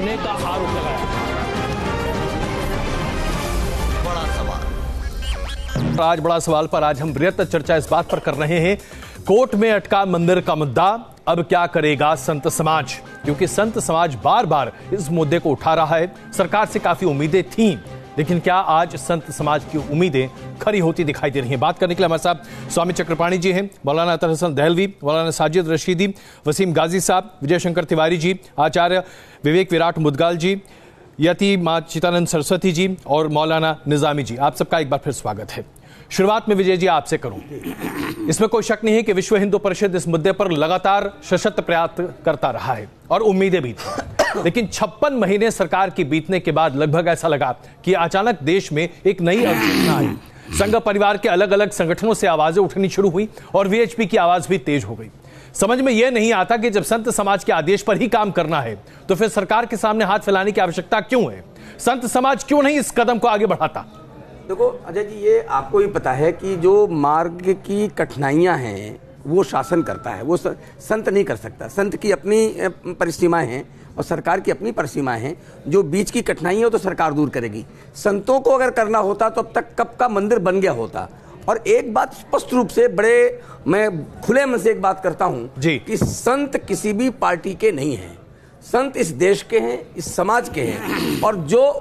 करने का आरोप लगाया। बड़ा सवाल। आज बड़ा सवाल पर आज हम बृहत चर्चा इस बात पर कर रहे हैं, कोर्ट में अटका मंदिर का मुद्दा, अब क्या करेगा संत समाज? क्योंकि संत समाज बार बार इस मुद्दे को उठा रहा है। सरकार से काफी उम्मीदें थीं, लेकिन क्या आज संत समाज की उम्मीदें खरी होती दिखाई दे रही हैं? बात करने के लिए हमारे साथ स्वामी चक्रपाणी जी हैं, मौलाना अतर हसन दहलवी, मौलाना साजिद रशीदी, वसीम गाजी साहब, विजय शंकर तिवारी जी, आचार्य विवेक विराट मुदगाल जी, यति मां चितानंद सरस्वती जी और मौलाना निजामी जी। आप सबका एक बार फिर स्वागत है। शुरुआत में विजय जी आपसे करूं, इसमें कोई शक नहीं है कि विश्व हिंदू परिषद इस मुद्दे पर लगातार सशक्त प्रयास करता रहा है और उम्मीदें भी थी, लेकिन 56 महीने सरकार की बीतने के बाद लगभग ऐसा लगा कि अचानक देश में एक नई अवचेतना आई। संघ परिवार के अलग अलग संगठनों से आवाजें उठनी शुरू हुई और वीएचपी की आवाज भी तेज हो गई। समझ में यह नहीं आता कि जब संत समाज के आदेश पर ही काम करना है तो फिर सरकार के सामने हाथ फैलाने की आवश्यकता क्यों है? संत समाज क्यों नहीं इस कदम को आगे बढ़ाता? देखो अजय जी, ये आपको भी पता है कि जो मार्ग की कठिनाइयां हैं वो शासन करता है, वो संत नहीं कर सकता। संत की अपनी परिसीमाएं हैं और सरकार की अपनी परिसीमाएं हैं। जो बीच की कठिनाइयां हो तो सरकार दूर करेगी। संतों को अगर करना होता तो अब तक कब का मंदिर बन गया होता। और एक बात स्पष्ट रूप से मैं खुले मन से एक बात करता हूं कि संत किसी भी पार्टी के नहीं हैं। संत इस देश के हैं, इस समाज के हैं।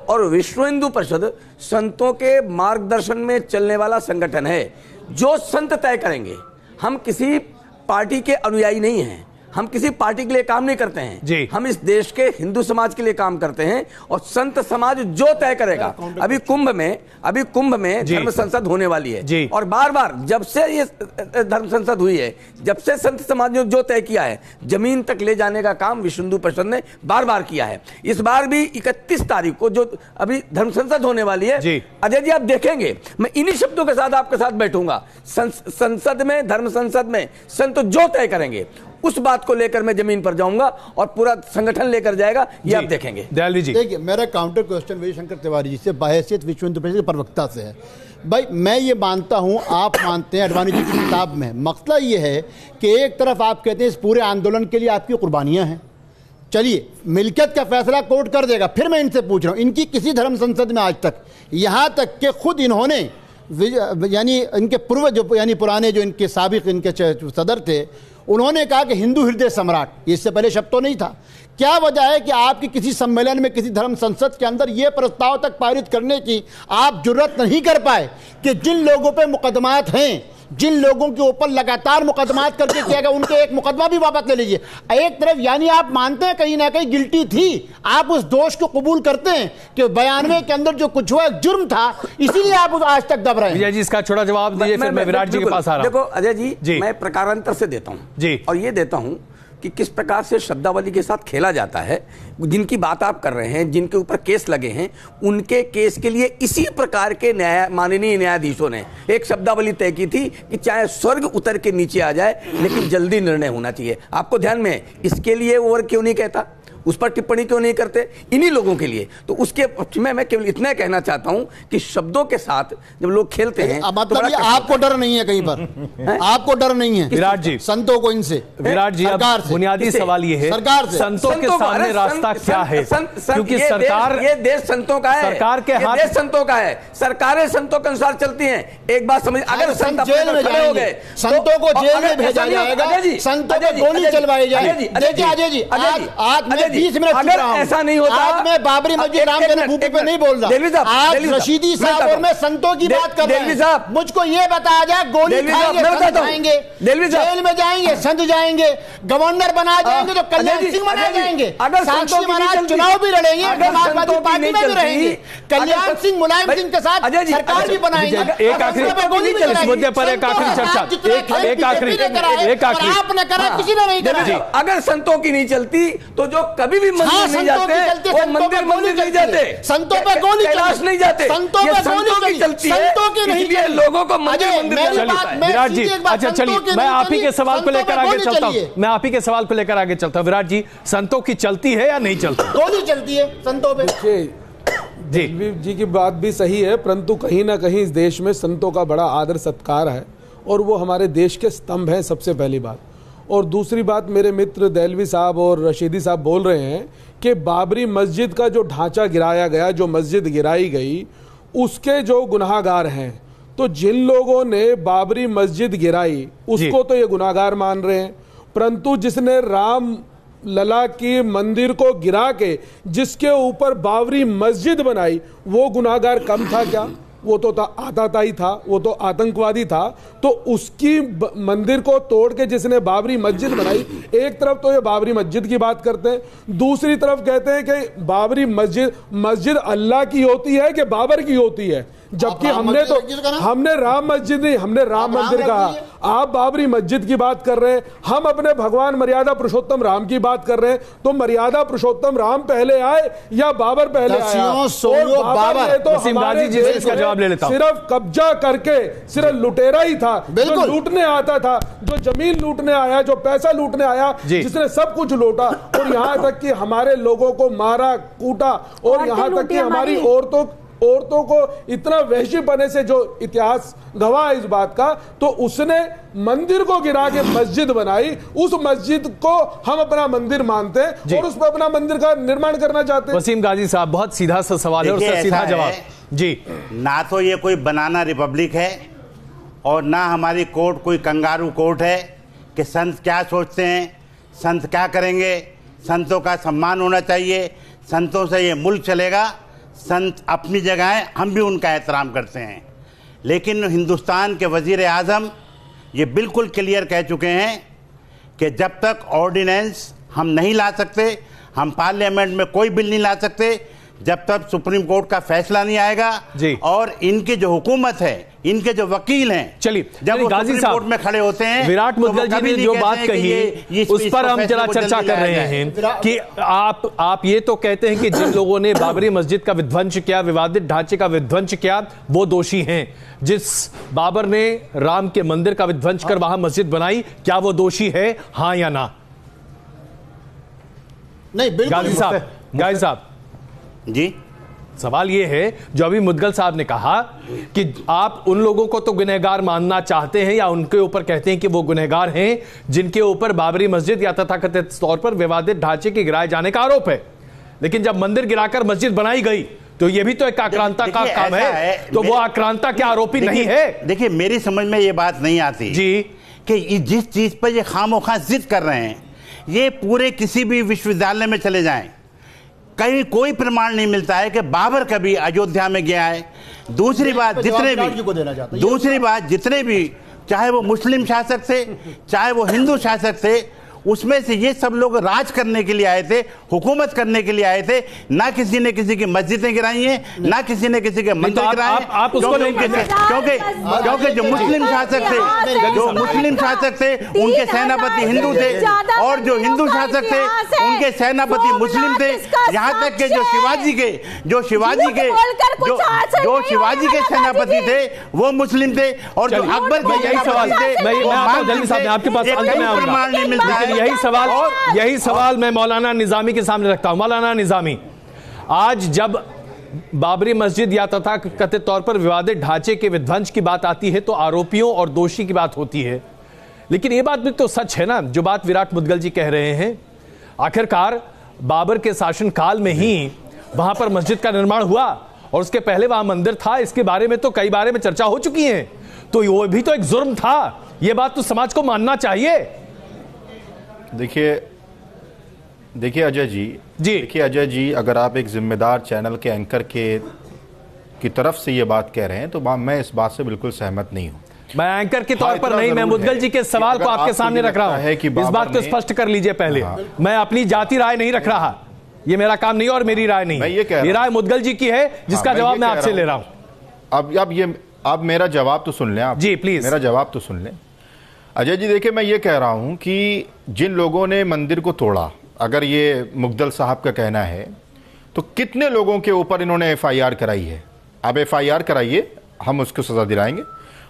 और विश्व हिंदू परिषद संतों के मार्गदर्शन में चलने वाला संगठन है। जो संत तय करेंगे, हम किसी पार्टी के अनुयायी नहीं हैं, हम किसी पार्टी के लिए काम नहीं करते हैं, हम इस देश के हिंदू समाज के लिए काम करते हैं। और संत समाज जो तय करेगा, अभी कुंभ में धर्म संसद होने वाली है और बार बार जब से ये धर्म संसद हुई है, जब से संत समाज ने जो तय किया है, जमीन तक ले जाने का काम विश्व हिंदू परिषद ने बार बार किया है। इस बार भी 31 तारीख को जो अभी धर्म संसद होने वाली है, अजय जी आप देखेंगे, मैं इन्हीं शब्दों के साथ आपके साथ बैठूंगा। संसद में, धर्म संसद में संत जो तय करेंगे उस बात को लेकर मैं जमीन पर जाऊंगा और पूरा संगठन लेकर जाएगा, ये आप देखेंगे। दयालवी जी, देखिए, मेरा काउंटर क्वेश्चन विजय शंकर तिवारी जी से बाहैसियत विश्व हिंदू परिषद के प्रवक्ता से है। भाई, मैं ये मानता हूं, आप मानते हैं, अडवाणी जी की किताब में मसला ये है कि एक तरफ आप कहते हैं इस पूरे आंदोलन के लिए आपकी कुर्बानियां हैं। चलिए, मिल्कियत का फैसला कोर्ट कर देगा। फिर मैं इनसे पूछ रहा हूं, इनकी किसी धर्म संसद में आज तक, यहां तक कि खुद इन्होंने यानी इनके पूर्व जो यानी पुराने जो इनके साबिक इनके सदर थे, उन्होंने कहा कि हिंदू हृदय सम्राट, इससे पहले शब्द तो नहीं था। क्या वजह है कि आपकी किसी सम्मेलन में, किसी धर्म संसद के अंदर यह प्रस्ताव तक पारित करने की आप जुर्रत नहीं कर पाए कि जिन लोगों पे मुकदमात हैं, जिन लोगों के ऊपर लगातार मुकदमात करके किया गया, उनके एक मुकदमा भी वापस ले लीजिए। एक तरफ यानी आप मानते हैं कहीं ना कहीं गिल्टी थी, आप उस दोष को कबूल करते हैं कि 92 के अंदर जो कुछ हुआ जुर्म था, इसीलिए आप उस आज तक दब रहे हैं। विजय जी, इसका छोटा जवाब दीजिए, फिर मैं विराट जी के पास आ रहा हूं। देखो अजय जी, मैं प्रकारांतर से देता हूं और ये देता हूं कि किस प्रकार से शब्दावली के साथ खेला जाता है। जिनकी बात आप कर रहे हैं, जिनके ऊपर केस लगे हैं, उनके केस के लिए इसी प्रकार के माननीय न्यायाधीशों ने एक शब्दावली तय की थी कि चाहे स्वर्ग उतर के नीचे आ जाए, लेकिन जल्दी निर्णय होना चाहिए। आपको ध्यान में, इसके लिए वो क्यों नहीं कहता, उस पर टिप्पणी क्यों नहीं करते? इन्हीं लोगों के लिए। तो उसके पक्ष में मैं केवल इतना कहना चाहता हूं कि शब्दों के साथ जब लोग खेलते हैं, मतलब ये आपको डर नहीं है कहीं पर? आपको डर नहीं है विराट जी, संतों को इनसे? विराट जी, बुनियादी सवाल ये है, सरकार से संतों के सामने रास्ता क्या है? क्योंकि सरकार, ये देश संतों का है, सरकार के हाथ, देश संतों का है, सरकारें संतों के अनुसार चलती हैं। एक बात समझ, अगर संत जेल में खड़े हो गए, संतों को जेल में भेजा जाएगा, संतों को गोली चलवाई जाएगी। देखिए अजय जी, आज 20 मिनट अगर ऐसा नहीं होता, आज मैं बाबरी मस्जिद राम जन्मभूमि पे नहीं बोल रहा, आज रशीदी साहब और मैं संतों की बात कर रहे हैं। मुझको ये बताया जाए, गोली खाएंगे, संत जाएंगे, जेल में जाएंगे, संत जाएंगे, गवर्नर बना जाएंगे तो कल्याण सिंह बना जाएंगे, अगर साक्षी महाराज चुनाव भी लड़ेंगे, समाजवादी पार्टी में भी रहेंगे, कल्याण सिंह मुलायम सिंह के साथ सरकार भी बनाएंगे। एक आखिरी मुद्दे पर एक आखिरी चर्चा, एक आखिरी आपने करा, किसी ने नहीं करा। अगर संतों की नहीं चलती तो जो कभी भी मंदिर नहीं जाते, वो मंदिर नहीं जाते, संतों पे गोली कैलाश नहीं जाते, संतों पे गोली चलती है, संतों की नहीं चलती, लोगों को मंदिर विराट जी, अच्छा चलिए, मैं आप ही के सवाल को लेकर आगे चलता हूँ, मैं आप ही के सवाल को लेकर आगे चलता हूँ। विराट जी, संतों की चलती है या नहीं चलती? गोली चलती है संतों पे। जी की बात भी सही है, परंतु कहीं ना कहीं इस देश में संतों का बड़ा आदर सत्कार है और वो हमारे देश के स्तंभ हैं। सबसे पहली बात, और दूसरी बात, मेरे मित्र देहलवी साहब और रशीदी साहब बोल रहे हैं कि बाबरी मस्जिद का जो ढांचा गिराया गया, जो मस्जिद गिराई गई, उसके जो गुनाहगार हैं, तो जिन लोगों ने बाबरी मस्जिद गिराई उसको तो ये गुनाहगार मान रहे हैं, परंतु जिसने राम लला की मंदिर को गिरा के जिसके ऊपर बाबरी मस्जिद बनाई, वो गुनाहगार कम था क्या? वो तो आताताई था, वो तो आतंकवादी था। तो उसकी मंदिर को तोड़ के जिसने बाबरी मस्जिद बनाई, एक तरफ तो ये बाबरी मस्जिद की बात करते हैं, दूसरी तरफ कहते हैं कि बाबरी मस्जिद अल्लाह की होती है कि बाबर की होती है, जबकि हमने राम मस्जिद नहीं, हमने राम मंदिर कहा। आप बाबरी मस्जिद की बात कर रहे हैं, हम अपने भगवान मर्यादा पुरुषोत्तम राम की बात कर रहे हैं। तो मर्यादा पुरुषोत्तम राम पहले आए या बाबर पहले आया? सिर्फ कब्जा करके सिर्फ लुटेरा ही था, जो लूटने आता था, जो जमीन लूटने आया, जो पैसा लूटने आया, जिसने सब कुछ लूटा, और यहाँ तक कि हमारे लोगों को मारा कूटा, और यहाँ तक कि हमारी औरतों को इतना वहशीपने से, जो इतिहास गवाह है इस बात का, तो उसने मंदिर को गिरा के मस्जिद बनाई। उस मस्जिद को हम अपना मंदिर मानते हैं और उस पर अपना मंदिर का निर्माण करना चाहते हैं। वसीम गाजी साहब, बहुत सीधा सा सवाल है और उसका सीधा जवाब जी। ना तो ये कोई बनाना रिपब्लिक है और ना हमारी कोर्ट कोई कंगारू कोर्ट है कि संत क्या सोचते हैं, संत क्या करेंगे। संतों का सम्मान होना चाहिए, संतों से ये मुल्क चलेगा। संत अपनी जगह है, हम भी उनका एहतराम करते हैं, लेकिन हिंदुस्तान के वजीर आज़म ये बिल्कुल क्लियर कह चुके हैं कि जब तक ऑर्डिनेंस हम नहीं ला सकते, हम पार्लियामेंट में कोई बिल नहीं ला सकते, जब तक सुप्रीम कोर्ट का फैसला नहीं आएगा। और इनकी जो हुकूमत है, इनके जो वकील हैं, चलिए जब वो सुप्रीम कोर्ट में खड़े होते हैं, विराट मुद्गल जी ने जो बात कही उस पर हम जरा चर्चा कर रहे हैं कि आप ये तो कहते हैं कि जिन लोगों ने बाबरी मस्जिद का विध्वंस किया, विवादित ढांचे का विध्वंस किया, वो दोषी हैं। जिस बाबर ने राम के मंदिर का विध्वंस कर वहां मस्जिद बनाई, क्या वो दोषी है, हाँ या ना? नहीं, बिल्कुल। गाजी साहब जी, सवाल यह है जो अभी मुद्गल साहब ने कहा कि आप उन लोगों को तो गुनहगार मानना चाहते हैं या उनके ऊपर कहते हैं कि वो गुनहगार हैं जिनके ऊपर बाबरी मस्जिद या तथाकथित तौर पर विवादित ढांचे के गिराए जाने का आरोप है, लेकिन जब मंदिर गिराकर मस्जिद बनाई गई तो यह भी तो एक आक्रांता का काम है, तो वो आक्रांता क्या आरोपी नहीं है? देखिए, मेरी समझ में ये बात नहीं आती जी कि जिस चीज पर ये खामोखा जिद कर रहे हैं, ये पूरे किसी भी विश्वविद्यालय में चले जाएं, कहीं कोई प्रमाण नहीं मिलता है कि बाबर कभी अयोध्या में गया है। दूसरी बात, जितने भी चाहे वो मुस्लिम शासक थे, चाहे वो हिंदू शासक थे, उसमें से ये सब लोग राज करने के लिए आए थे, हुकूमत करने के लिए आए थे। ना किसी ने किसी की मस्जिदें गिराई हैं, ना किसी ने किसी के मंदिर गिराए, क्योंकि जो मुस्लिम शासक थे उनके सेनापति हिंदू थे, और जो हिंदू शासक थे उनके सेनापति मुस्लिम थे। यहाँ तक के जो शिवाजी के सेनापति थे वो मुस्लिम थे, और जो अकबर के सेनापति थे, आपके पास प्रमाण नहीं मिलता है। यही सवाल मैं मौलाना निजामी के सामने रखता हूं। मौलाना निजामी, आज जब बाबरी मस्जिद या तथाकथित तौर पर विवादित ढांचे के विध्वंस की बात आती है तो आरोपियों और दोषी की बात होती है, लेकिन यह बात भी तो सच है ना जो बात विराट मुद्गल जी कह रहे हैं। आखिरकार बाबर के शासनकाल में ही वहां पर मस्जिद का निर्माण हुआ और उसके पहले वहां मंदिर था। इसके बारे में तो कई बारे में चर्चा हो चुकी है, तो वो भी तो एक जुर्म था। यह बात तो समाज को मानना चाहिए। देखिए अजय जी, देखिए अजय जी, अगर आप एक जिम्मेदार चैनल के एंकर की तरफ से ये बात कह रहे हैं तो मैं इस बात से बिल्कुल सहमत नहीं हूं। मैं एंकर के तौर पर नहीं, मैं मुद्गल जी के सवाल को आपके सामने रख रहा हूं। इस बात को स्पष्ट कर लीजिए पहले। मैं अपनी जाति राय नहीं रख रहा, ये मेरा काम नहीं और मेरी राय नहीं, ये राय मुद्गल जी की है जिसका जवाब मैं आपसे ले रहा हूं। अब मेरा जवाब तो सुन लें आप जी, प्लीज मेरा जवाब तो सुन लें। अजय जी, देखिए, मैं ये कह रहा हूं कि जिन लोगों ने मंदिर को तोड़ा, अगर ये मुद्गल साहब का कहना है, तो कितने लोगों के ऊपर इन्होंने एफआईआर कराई है? अब एफआईआर कराइए, हम उसको सजा दिलाएंगे।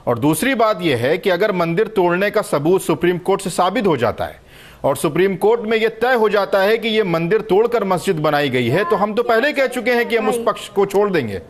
और दूसरी बात यह है कि अगर मंदिर तोड़ने का सबूत सुप्रीम कोर्ट से साबित हो जाता है और सुप्रीम कोर्ट में यह तय हो जाता है कि यह मंदिर तोड़कर मस्जिद बनाई गई है, तो हम तो पहले कह चुके हैं कि हम उस पक्ष को छोड़ देंगे।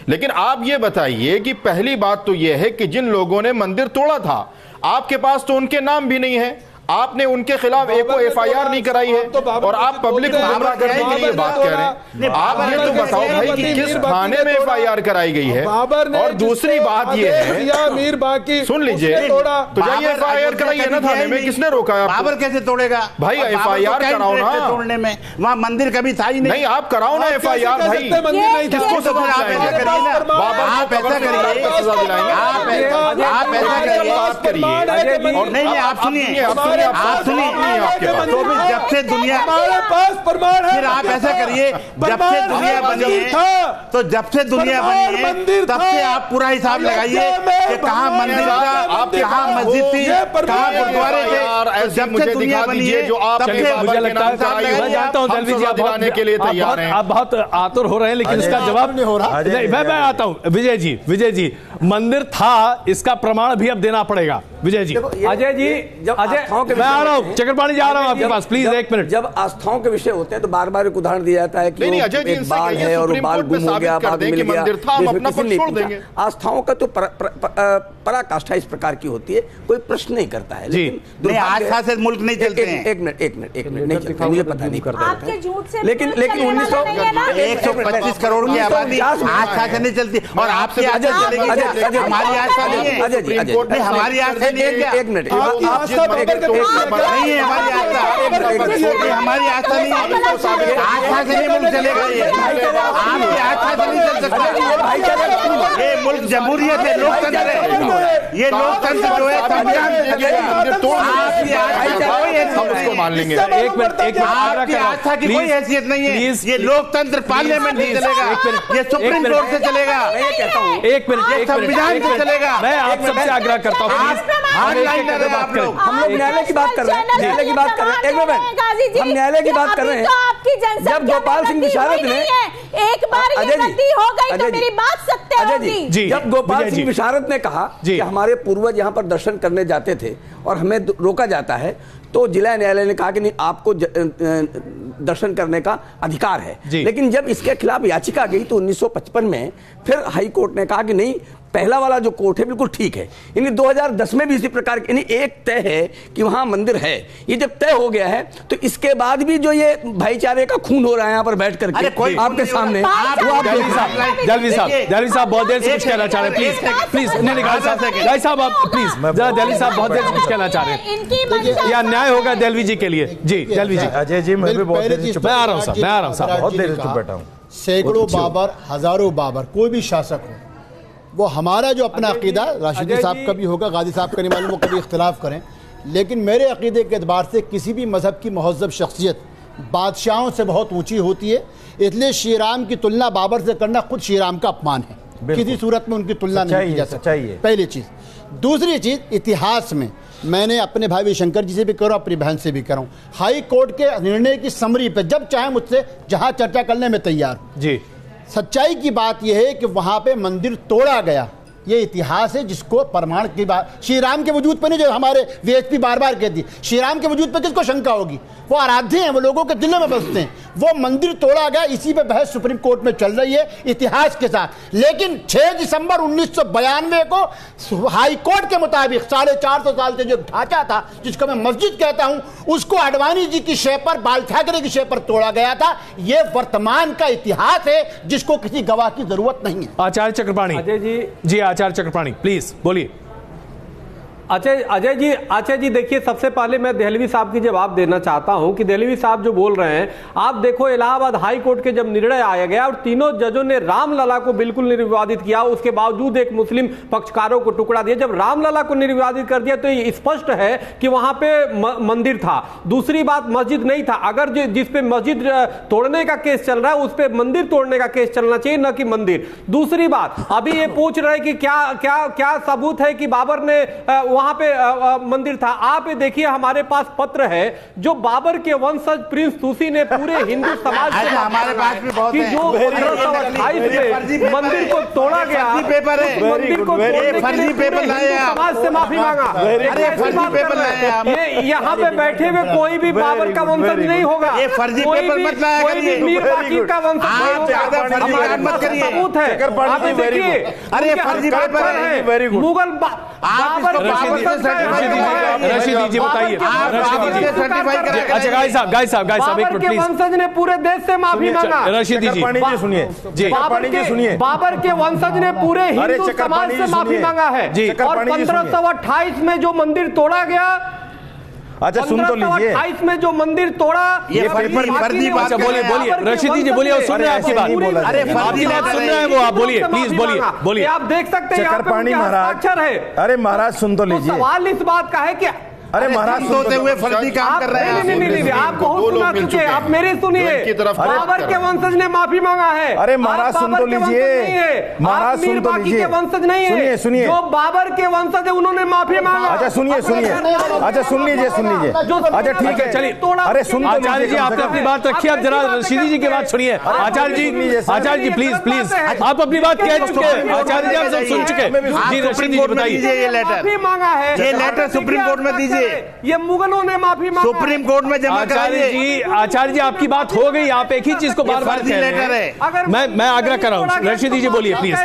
लेकिन आप ये बताइए कि पहली बात तो यह है कि जिन लोगों ने मंदिर तोड़ा था, आपके पास तो उनके नाम भी नहीं है, आपने उनके खिलाफ एक को FIR नहीं कराई है और आप पब्लिक को गुमराह करने के लिए बात कह रहे हैं। आप ये तो बताओ भाई कि किस थाने में FIR कराई गई है। और दूसरी बात ये है, मीर बाकी सुन लीजिए, तो जाइए FIR कराइए ना थाने में, किसने रोका है? बाबर कैसे तोड़ेगा भाई? FIR कराओ ना, तोड़ने में वहाँ मंदिर कभी था ही नहीं, आप कराओ ना FIR भाई। किसको सजा दिलाएंगे? आप ऐसा करिए, आप ऐसा करिए, बात करिए। और नहीं, आप सुनिए, आप सुनिए, तो जब से दुनिया, हमारे पास प्रमाण है। फिर आप ऐसा करिए, जब से दुनिया बनी है, तो जब से दुनिया बनी है तब से आप पूरा हिसाब लगाइए कि कहाँ मंदिर था, कहाँ मस्जिद थी, कहाँ गुरुद्वारे थे। जब से दुनिया बनी है, तब से मुझे लगता है, मैं जानता हूं दलवी जी आप दिलाने के लिए तैयार हैं। आप बहुत आतुर हो रहे हैं, लेकिन इसका जवाब नहीं हो रहा। मैं आता हूं विजय जी, मंदिर था, इसका प्रमाण भी अब देना पड़ेगा। विजय जी, अजय जी, मैं आ रहा हूं, चक्रपाणी जा रहा हूं आपके पास, प्लीज एक मिनट। जब आस्थाओं के विषय होते हैं तो बार बार एक उदाहरण दिया जाता है कि एक बाल है और वो बाल गुम हो गया, बाद मिल गया। आस्थाओं का तो पराकाष्ठा इस प्रकार की होती है, कोई प्रश्न नहीं करता है। लेकिन आस्था से मुल्क नहीं चलते हैं। एक मिनट नहीं चलते, मुझे पता नहीं करता। लेकिन 125 करोड़ की आबादी आस्था से नहीं चलती, और आपकी आस्था चलेगी, हमारी आस्था नहीं है। हमारी आस्था नहीं है क्या? एक मिनट, नहीं है हमारी आस्था, हमारी आस्था नहीं है। आस्था से नहीं मुल्क चलेगा, आपकी आस्था से नहीं चल सकता। ये मुल्क जमहूरियत है, लोकतंत्र है। ये लोकतंत्र जो है संविधान उसको मान लेंगे। एक मिनट, आपकी आस्था की कोई हैसियत नहीं है। ये लोकतंत्र पार्लियामेंट से चलेगा, ये सुप्रीम कोर्ट से चलेगा, एक मिनट, संविधान से चलेगा। मैं आप सबसे आग्रह करता हूँ, आप लोग, हम लोग न्यायालय की बात कर रहे हैं, न्यायालय की बात कर रहे हैं। एक मिनट, हम न्यायालय की बात कर रहे हैं। जब गोपाल सिंह विशारद ने एक बार ये गलती हो गई तो मेरी बात सत्य होगी। जब गोपाल सिंह विशारद ने कहा कि हमारे पूर्वज यहाँ पर दर्शन करने जाते थे और हमें रोका जाता है, तो जिला न्यायालय ने कहा कि नहीं, आपको दर्शन करने का अधिकार है। लेकिन जब इसके खिलाफ याचिका गई तो 1955 में फिर हाई कोर्ट ने कहा कि नहीं, पहला वाला जो कोर्ट है बिल्कुल ठीक है। यानी 2010 में भी इसी प्रकार यानी एक तय है कि वहां मंदिर है। ये जब तय हो गया है तो इसके बाद भी जो ये भाईचारे का खून हो रहा है यहाँ पर बैठ करके आपके सामने, दलवी साहब बहुत देर से कुछ कहना चाह रहे हैं, प्लीज निकाल साहब आप प्लीज, दलवी साहब बहुत देर से कुछ कहना चाह रहे हैं, या न्याय होगा दलवी जी के लिए। जी दलवी जी। अजय जी, मैं आ रहा हूँ साहब, बहुत देर से चुप बैठा हूँ। सैकड़ों बाबर, हजारों बाबर, कोई भी शासक हो, वो हमारा जो अपना अकीदा, राशिदी साहब का भी होगा, गाजी साहब का नहीं मालूम, वो कभी इख्तिलाफ करें, लेकिन मेरे अकीदे के एतबार से किसी भी मजहब की महज़्ज़ब शख्सियत बादशाहों से बहुत ऊंची होती है। इसलिए श्री राम की तुलना बाबर से करना खुद श्री राम का अपमान है, किसी सूरत में उनकी तुलना नहीं की जा सकती। पहली चीज़। दूसरी चीज़, इतिहास में मैंने अपने भाई शंकर जी से भी करूँ, अपनी बहन से भी करूँ, हाई कोर्ट के निर्णय की समरी पर जब चाहे मुझसे जहाँ चर्चा करने में तैयार जी। सच्चाई की बात यह है कि वहां पे मंदिर तोड़ा गया, ये इतिहास है जिसको प्रमाण की बात, श्री राम के वजूद पर नहीं, जो हमारे वीएचपी बार बार कहती, श्री राम के वजूद पर किसको शंका होगी? वो आराध्य हैं, वो लोगों के दिलों में बसते हैं। वो मंदिर तोड़ा गया, इसी पे बहस सुप्रीम कोर्ट में चल रही है इतिहास के साथ। लेकिन 6 दिसंबर 1992 को हाई कोर्ट के मुताबिक 450 साल से जो ढांचा था, जिसको मैं मस्जिद कहता हूं, उसको आडवाणी जी की शय पर, बाल ठाकरे की शय पर तोड़ा गया था। ये वर्तमान का इतिहास है जिसको किसी गवाह की जरूरत नहीं है। आचार्य चक्रपाणी जी, आचार्य चक्रपाणी प्लीज बोलिए। अजय जी देखिए, सबसे पहले मैं दहलवी साहब की जवाब देना चाहता हूं कि दहलवी साहब जो बोल रहे हैं, आप देखो इलाहाबाद हाई कोर्ट के जब निर्णय आया गया और तीनों जजों ने रामलला को बिल्कुल निर्विवादित किया, उसके बावजूद एक मुस्लिम पक्षकारों को टुकड़ा दिया। जब रामलला को निर्विवादित कर दिया तो ये स्पष्ट है कि वहां पे मंदिर था। दूसरी बात, मस्जिद नहीं था। अगर जिसपे मस्जिद तोड़ने का केस चल रहा है उस पर मंदिर तोड़ने का केस चलना चाहिए, न कि मंदिर। दूसरी बात, अभी ये पूछ रहे कि क्या सबूत है कि बाबर ने वहां पे मंदिर था। आप ये देखिए, हमारे पास पत्र है जो बाबर के वंशज प्रिंस तुसी ने पूरे हिंदू समाज से हमारे पास भी बहुत कि जो 1528 में मंदिर को तोड़ा गया, पेपर है, मंदिर को फर्जी पेपर लाए आप, समाज से माफी मांगा। फर्जी पेपर लाए आप। ये यहाँ पे बैठे हुए कोई भी बाबर का वंशज नहीं होगा। ये फर्जी पेपर मत लाया करिए, मीर बाकी का वंशज मत करिए, सबूत है। आप देखिए, अरे फर्जी पेपर है, मुगल बाबर रशीदी जी बताइए। अच्छा गाय साहब एक मिनट वंशज ने पूरे देश से माफी मांगा। रशीदी जी सुनिए, बाबर के वंशज ने पूरे हिंदू समाज से माफी मांगा है। और 1528 में जो मंदिर तोड़ा गया, अच्छा सुन तो लीजिए, 1528 में जो मंदिर तोड़ा, ये फर्जी बात। अच्छा बोलिए रशीदी जी बोलिए, सुन रहे हैं आपकी बात। अरे आपकी बात सुन रहे हैं वो, आप बोलिए प्लीज बोलिए। आप देख सकते हैं चक्रपाणी महाराज, अरे महाराज सुन तो लीजिए। सवाल इस बात का है कि अरे महाराज सोते हुए फर्जी काम कर रहे हैं। नहीं, आप बहुत सुना चुके हैं, आप मेरी सुनिए। बाबर के वंशज ने माफी मांगा है। अरे महाराज सुन तो लीजिए, महाराज सुन तो लीजिए, वंशज नहीं है, सुनिए जो बाबर के वंशज है उन्होंने माफी मांगा। अच्छा सुनिए, अच्छा सुन लीजिए, अच्छा ठीक है चलिए। अरे सुन आचार्य जी आपने अपनी बात रखी, आप जरा रशीदी जी की बात सुनिए। आचार्य जी प्लीज आप अपनी बात कह चुके हैं। आचार्य जी आप सब सुन चुके हैं। जी रशीदी जी बताइए। ये लेटर माफी मांगा है, ये लेटर सुप्रीम कोर्ट में दीजिए। ये मुगलों ने माफी मांगा, सुप्रीम कोर्ट में जमा कराइए। आचार्य जी आपकी बात हो गई, आप एक ही चीज को बार बार कह रहे हैं। मैं आग्रह कर रहा हूँ, रशीदी जी बोलिए प्लीज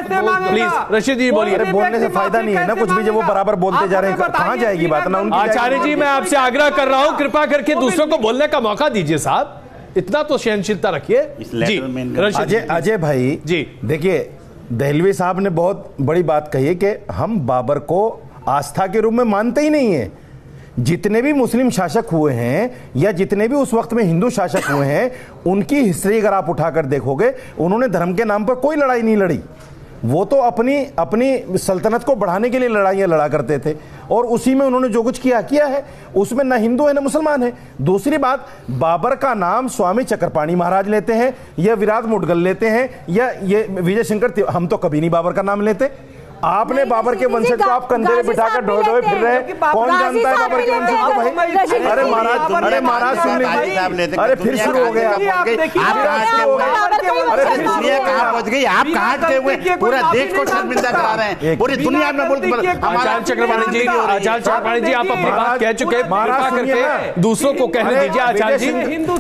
रशीदी जी बोलिए। बोलने से फायदा नहीं है ना कुछ भी, जब वो बराबर बोलते जा रहे हैं कहाँ जाएगी बात ना उनकी। आचार्य जी मैं आपसे आग्रह कर रहा हूँ, कृपा करके दूसरों को बोलने का मौका दीजिए साहब, इतना तो सहनशीलता रखिए। जी अजय भाई जी देखिए, दहलवी साहब ने बहुत बड़ी बात कही है कि हम बाबर को आस्था के रूप में मानते ही नहीं है। जितने भी मुस्लिम शासक हुए हैं या जितने भी उस वक्त में हिंदू शासक हुए हैं, उनकी हिस्ट्री अगर आप उठाकर देखोगे, उन्होंने धर्म के नाम पर कोई लड़ाई नहीं लड़ी। वो तो अपनी सल्तनत को बढ़ाने के लिए लड़ाइयाँ लड़ा करते थे, और उसी में उन्होंने जो कुछ किया है, उसमें ना हिंदू है ना मुसलमान है। दूसरी बात, बाबर का नाम स्वामी चक्रपाणी महाराज लेते हैं या विराट मुडगल लेते हैं या ये विजय शंकर, हम तो कभी नहीं बाबर का नाम लेते। आपने बाबर के वंशज को आप कंधे पे बिठाकर ढोए फिर रहे, कौन जानता है बाबर के वंशज को भाई? अरे महाराज सुन लीजिए, अरे फिर शुरू हो गया। अरे कहाँ पहुँच गई, आप कहाँ अटके हुए? पूरा देश को शर्मिंदा करा रहे हैं, पूरी दुनिया में आचार्य चक्रपाणी जी आप अपनी बात कह चुके, कृपा करके दूसरों को कहने दीजिए।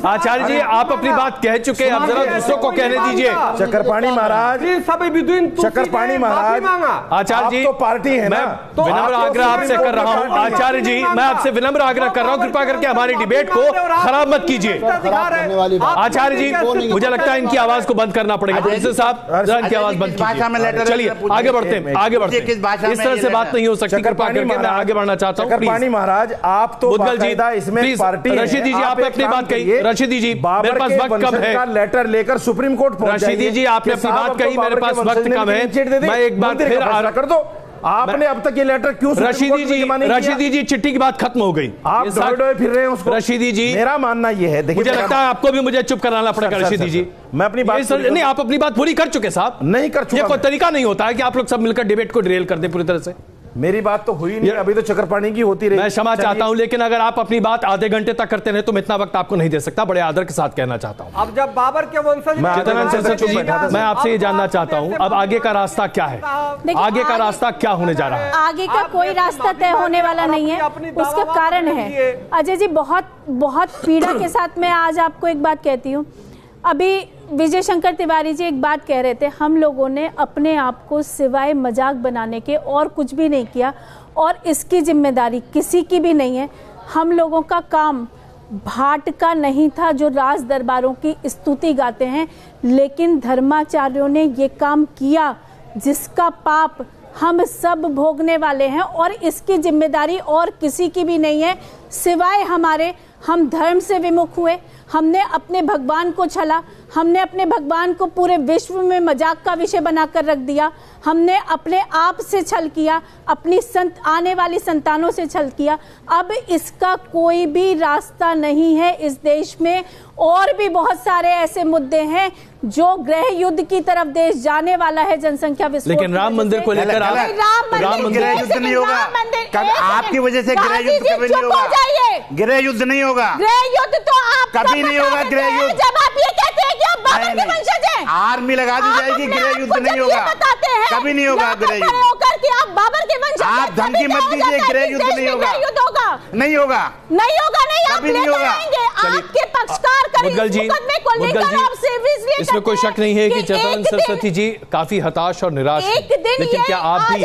आचार्य जी आप अपनी बात कह चुके, अब जरा दूसरों को कहने दीजिए। चक्रपाणी महाराज, आचार्य जी तो पार्टी है ना, तो विनम्र आग्रह आपसे कर रहा हूं। आचार्य जी मैं आपसे विनम्र आग्रह कर रहा हूं, कृपा करके हमारी डिबेट को खराब मत कीजिए। आचार्य जी मुझे लगता है इनकी आवाज को बंद करना पड़ेगा। प्रोफेसर साहब जरा इनकी आवाज बंद कीजिए। चलिए आगे बढ़ते हैं, इस तरह से बात नहीं हो सकती। कृपा करके मैं आगे बढ़ना चाहता हूँ। चक्रपाणी महाराज आप तो इसमें पार्टी, रशीदी जी आपने अपनी बात कही। रशीदी जी मेरे पास वक्त कम है, लेटर लेकर सुप्रीम कोर्ट पहुंच। रशीदी जी आपने अपनी बात कही, मेरे पास वक्त कम है, मैं एक बार फिर कर दो। आपने अब तक ये लेटर क्यों रशीदी जी चिट्ठी की बात खत्म हो गई, आप फिर रहे हैं उसको। रशीदी जी मेरा मानना ये है, देखिए मुझे लगता है आपको भी मुझे चुप कराना पड़ेगा। रशीदी जी मैं अपनी बात नहीं, आप अपनी बात पूरी कर चुके साहब, नहीं कर चुके। ये कोई तरीका नहीं होता है कि आप लोग सब मिलकर डिबेट को डिरेल कर दें पूरी तरह से। मेरी बात तो हुई नहीं, अभी तो चक्रपाणी की होती रही। मैं क्षमा चाहता हूं, लेकिन अगर आप अपनी बात आधे घंटे तक करते रहे तो मैं इतना वक्त आपको नहीं दे सकता। बड़े आदर के साथ कहना चाहता हूं। अब जब बाबर के वंशज, मैं आपसे ये जानना चाहता हूं, अब आगे का रास्ता क्या है? आगे का रास्ता क्या होने जा रहा है? आगे का कोई रास्ता तय होने वाला नहीं है। उसका कारण है अजय जी, बहुत पीड़ा के साथ मैं आज आपको एक बात कहती हूँ। अभी विजय शंकर तिवारी जी एक बात कह रहे थे, हम लोगों ने अपने आप को सिवाय मजाक बनाने के और कुछ भी नहीं किया, और इसकी जिम्मेदारी किसी की भी नहीं है। हम लोगों का काम भाट का नहीं था जो राज दरबारों की स्तुति गाते हैं, लेकिन धर्माचार्यों ने ये काम किया जिसका पाप हम सब भोगने वाले हैं, और इसकी जिम्मेदारी और किसी की भी नहीं है सिवाय हमारे। हम धर्म से विमुख हुए, हमने अपने भगवान को छला, हमने अपने भगवान को पूरे विश्व में मजाक का विषय बनाकर रख दिया, हमने अपने आप से छल किया, अपनी आने वाली संतानों से छल किया। अब इसका कोई भी रास्ता नहीं है इस देश में। और भी बहुत सारे ऐसे मुद्दे हैं जो गृह युद्ध की तरफ देश जाने वाला है, जनसंख्या विस्फोट। लेकिन राम मंदिर को लेकर राम मंदिर गृह युद्ध नहीं होगा, आपकी वजह से गृह युद्ध कभी नहीं होगा। गृह युद्ध नहीं होगा, गृह युद्ध तो आप कभी नहीं होगा। गृह युद्ध जब आप ये कहते हैं कि आप बाबर के वंशज हैं, आर्मी लगा दी जाएगी, गृह युद्ध नहीं होगा, कभी नहीं होगा गृह युद्ध। आप बाबर के वंशज, आप धमकी मत दीजिए, गृह युद्ध नहीं होगा, नहीं होगा, नहीं होगा, नहीं आप कभी नहीं लेकर होगा। आएंगे, आपके पक्षकार करेंगे मुद्गल जी, इसमें कोई शक नहीं है कि चित्तरंजन सरस्वती जी काफी हताश और निराश हैं। लेकिन क्या आप भी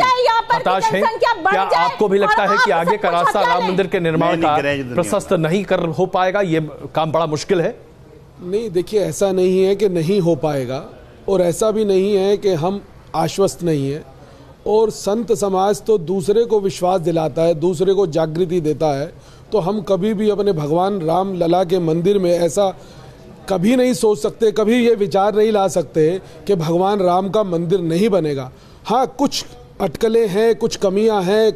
हताश हैं? क्या आपको भी लगता है कि आगे का रास्ता राम मंदिर के निर्माण का प्रशस्त नहीं हो पाएगा? ये काम बड़ा मुश्किल है। नहीं, देखिए, ऐसा नहीं है कि नहीं हो पाएगा और ऐसा भी नहीं है कि हम आश्वस्त नहीं है। और संत समाज तो दूसरे को विश्वास दिलाता है, दूसरे को जागृति देता है। तो हम कभी भी अपने भगवान राम लला के मंदिर में ऐसा कभी नहीं सोच सकते, कभी ये विचार नहीं ला सकते कि भगवान राम का मंदिर नहीं बनेगा। हाँ, कुछ अटकलें हैं, कुछ कमियां हैं,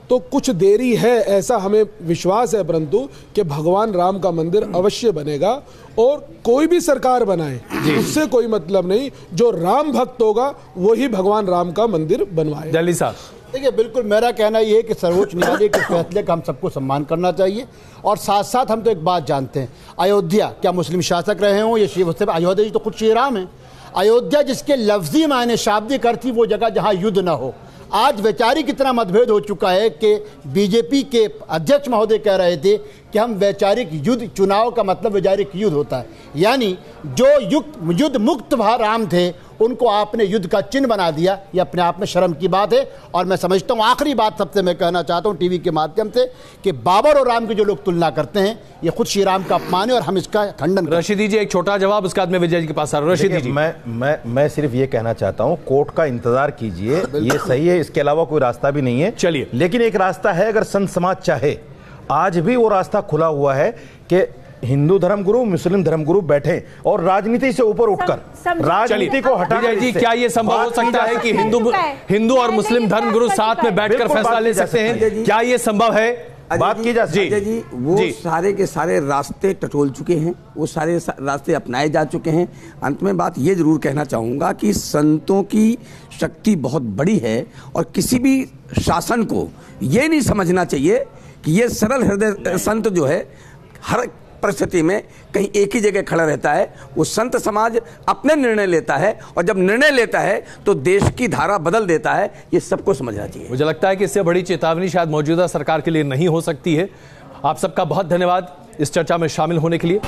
तो कुछ देरी है, ऐसा हमें विश्वास है, परंतु कि भगवान राम का मंदिर अवश्य बनेगा। और कोई भी सरकार बनाए उससे कोई मतलब नहीं, जो राम भक्त होगा वही भगवान राम का मंदिर बनवाए। दिल्ली साहब, देखिए, बिल्कुल मेरा कहना यह है कि सर्वोच्च न्यायालय के फैसले का हम सबको सम्मान करना चाहिए। और साथ साथ हम तो एक बात जानते हैं, अयोध्या क्या मुस्लिम शासक रहे हों या शिव, अयोध्या जी तो खुद श्री राम है। अयोध्या जिसके लफ्जी मायने शाब्दिक अर्थ थी, वो जगह जहाँ युद्ध न हो। आज वैचारिक इतना मतभेद हो चुका है कि बीजेपी के अध्यक्ष महोदय कह रहे थे कि हम वैचारिक युद्ध, चुनाव का मतलब वैचारिक युद्ध होता है, यानी जो युद्ध मुक्त राम थे उनको आपने युद्ध का चिन्ह बना दिया। ये अपने आप में शर्म की बात है। और मैं समझता हूँ, आखिरी बात सबसे मैं कहना चाहता हूँ टीवी के माध्यम से, कि बाबर और राम की जो लोग तुलना करते हैं, ये खुद श्री राम का अपमान है और हम इसका खंडन। रशीदी जी, एक छोटा जवाब, उसके बाद में विजय जी के पास आ रहा हूं। रशीदी जी, मैं सिर्फ ये कहना चाहता हूँ, कोर्ट का इंतजार कीजिए, ये सही है, इसके अलावा कोई रास्ता भी नहीं है। चलिए, लेकिन एक रास्ता है, अगर संत समाज चाहे, आज भी वो रास्ता खुला हुआ है कि हिंदू धर्मगुरु, मुस्लिम धर्मगुरु बैठे और राजनीति से ऊपर उठकर राजनीति को हटा। विजय जी, क्या ये संभव हो सकता है कि हिंदू और मुस्लिम धर्मगुरु साथ में बैठकर फैसला ले सकते हैं? क्या ये संभव है? बात की जा सकती है जी। वो सारे के सारे रास्ते टटोल चुके हैं, वो सारे रास्ते अपनाए जा चुके हैं। अंत में बात ये जरूर कहना चाहूँगा कि संतों की शक्ति बहुत बड़ी है और किसी भी शासन को ये नहीं समझना चाहिए कि ये सरल हृदय संत जो है हर परिस्थिति में कहीं एक ही जगह खड़ा रहता है। वो संत समाज अपने निर्णय लेता है और जब निर्णय लेता है तो देश की धारा बदल देता है। ये सबको समझना चाहिए। मुझे लगता है कि इससे बड़ी चेतावनी शायद मौजूदा सरकार के लिए नहीं हो सकती है। आप सबका बहुत धन्यवाद इस चर्चा में शामिल होने के लिए।